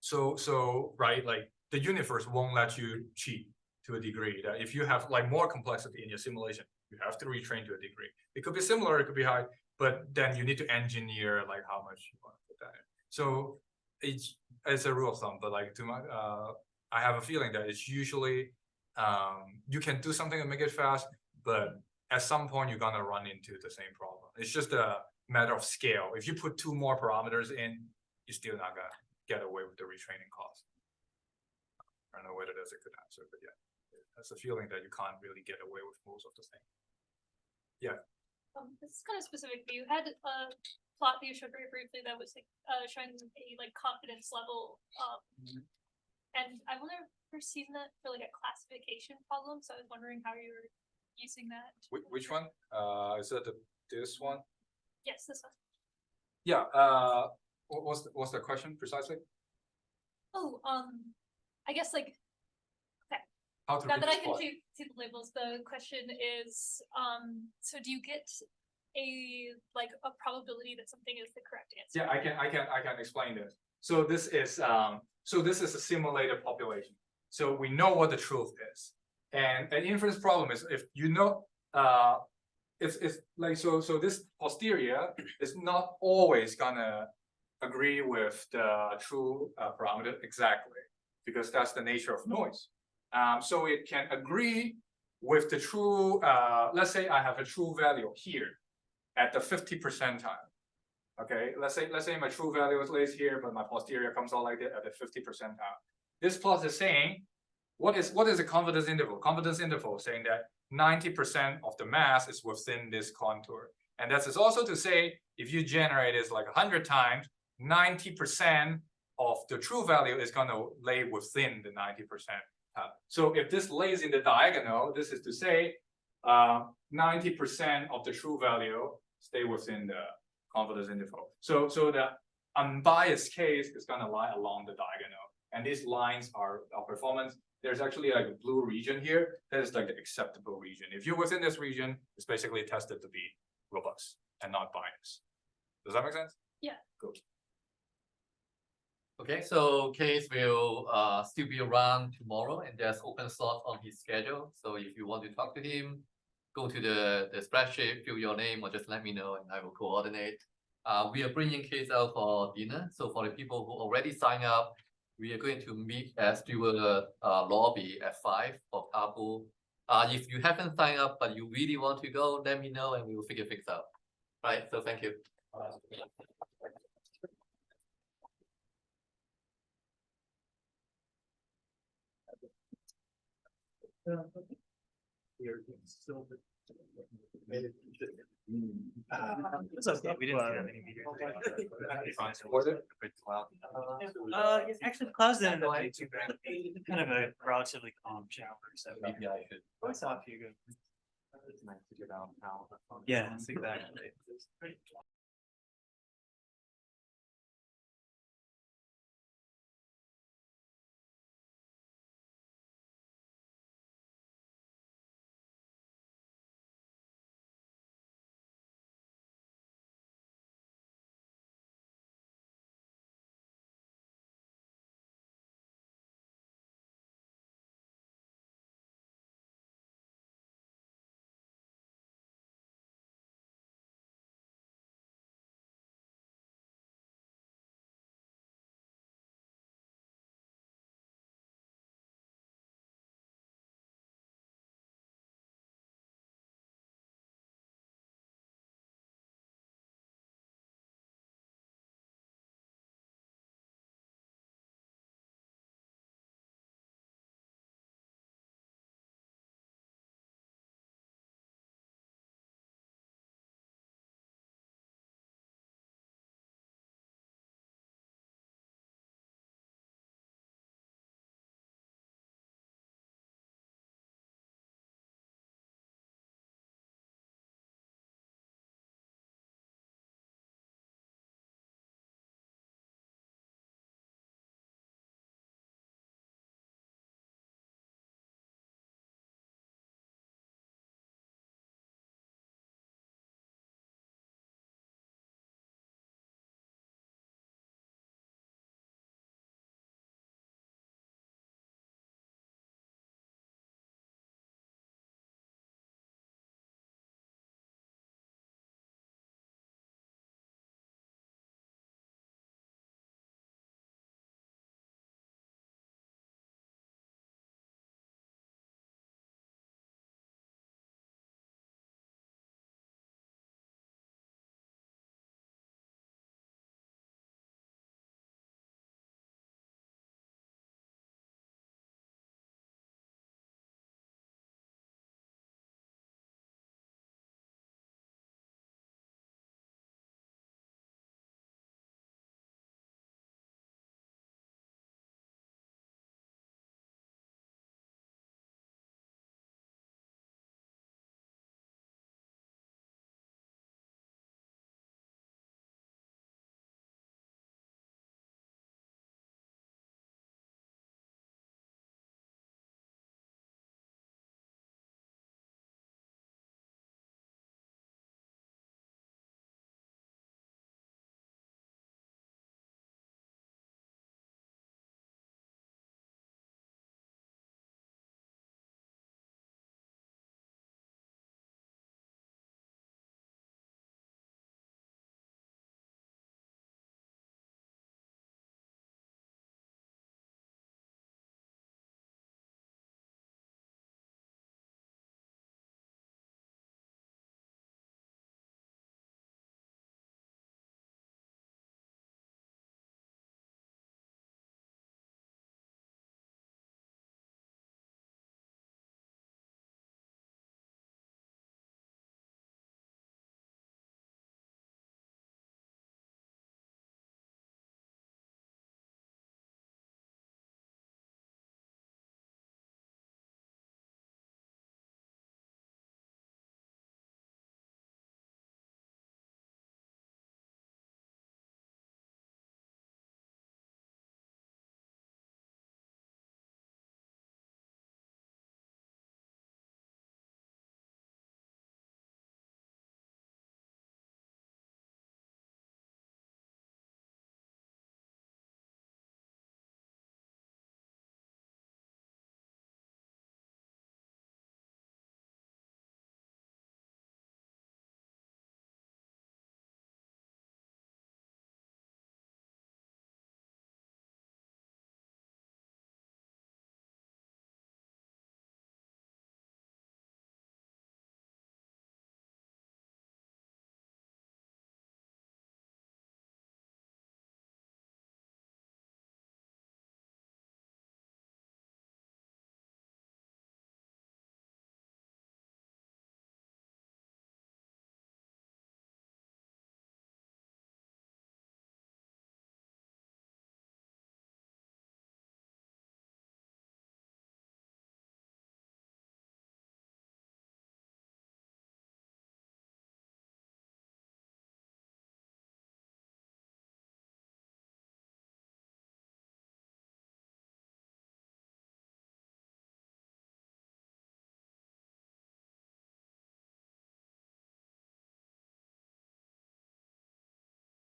So right, like the universe won't let you cheat to a degree. That if you have like more complexity in your simulation, you have to retrain to a degree. It could be similar, it could be high, but then you need to engineer like how much you want to put that in. So it's a rule of thumb, but like I have a feeling that it's usually you can do something and make it fast, but at some point you're gonna run into the same problem. It's just a matter of scale. If you put 2 more parameters in, you're still not gonna get away with the retraining cost. I don't know whether that's a good answer, but yeah, that's a feeling that you can't really get away with most of the thing. Yeah. This is kind of specific, but you had a plot that you showed very briefly that was like showing a like confidence level. And I wonder if you've seen that for like a classification problem. So I was wondering how you were using that. Which one? Is that this one? Yes, this one. Yeah. What's the question precisely? Oh, I guess like How to now that I reach can what? see the labels, the question is, so do you get a probability that something is the correct answer? Yeah, I can explain this. So this is a simulated population. So we know what the truth is, and an inference problem is if you know it's like so this posterior is not always gonna agree with the true parameter exactly, because that's the nature of noise. So it can agree with the true, let's say I have a true value here at the 50th percentile. Okay, let's say my true value lays here, but my posterior comes out like that at the 50th percentile. This plot is saying, what is the confidence interval? Confidence interval is saying that 90% of the mass is within this contour. And that is also to say, if you generate this like 100 times, 90% of the true value is going to lay within the 90%. So if this lays in the diagonal, this is to say 90% of the true value stay within the confidence interval. So the unbiased case is gonna lie along the diagonal. And these lines are our performance. There's actually like a blue region here. That is like the acceptable region. If you're within this region, it's basically tested to be robust and not biased. Does that make sense? Yeah. Cool. Okay, so Case will still be around tomorrow and there's open slots on his schedule. So if you want to talk to him, go to the spreadsheet, fill your name or just let me know and I will coordinate. We are bringing Case out for dinner. So for the people who already signed up, we are going to meet at Stewart lobby at 5 for carpool. If you haven't signed up but you really want to go, let me know and we will figure things out. Right, so thank you. It's okay, we didn't have any meetings. Was it? Actually, class didn't end up being too bad. Kind of a relatively calm shower, so. Maybe I should. What's up, Hugo? It's nice to get out now. Yeah, that's exactly.